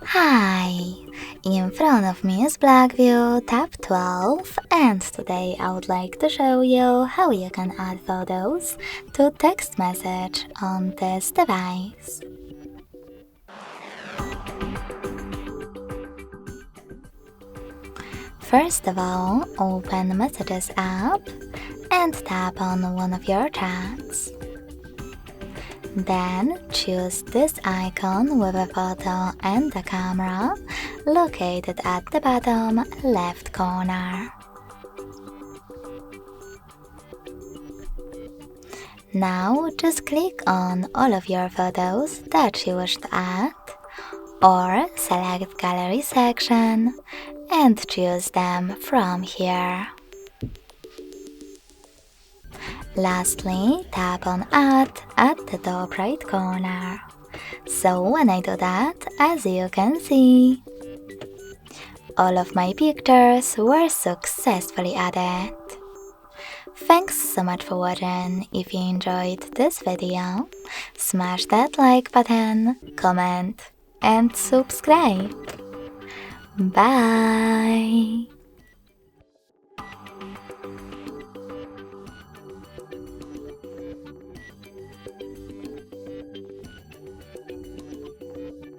Hi! In front of me is BLACKVIEW Tab 12, and today I would like to show you how you can add photos to text message on this device. First of all, open Messages app and tap on one of your chats. Then choose this icon with a photo and a camera located at the bottom left corner. Now just click on all of your photos that you wish to add, or select Gallery section and choose them from here. Lastly, tap on Add at the top right corner. So when I do that, as you can see, all of my pictures were successfully added. Thanks so much for watching. If you enjoyed this video, smash that like button, comment and subscribe. Bye!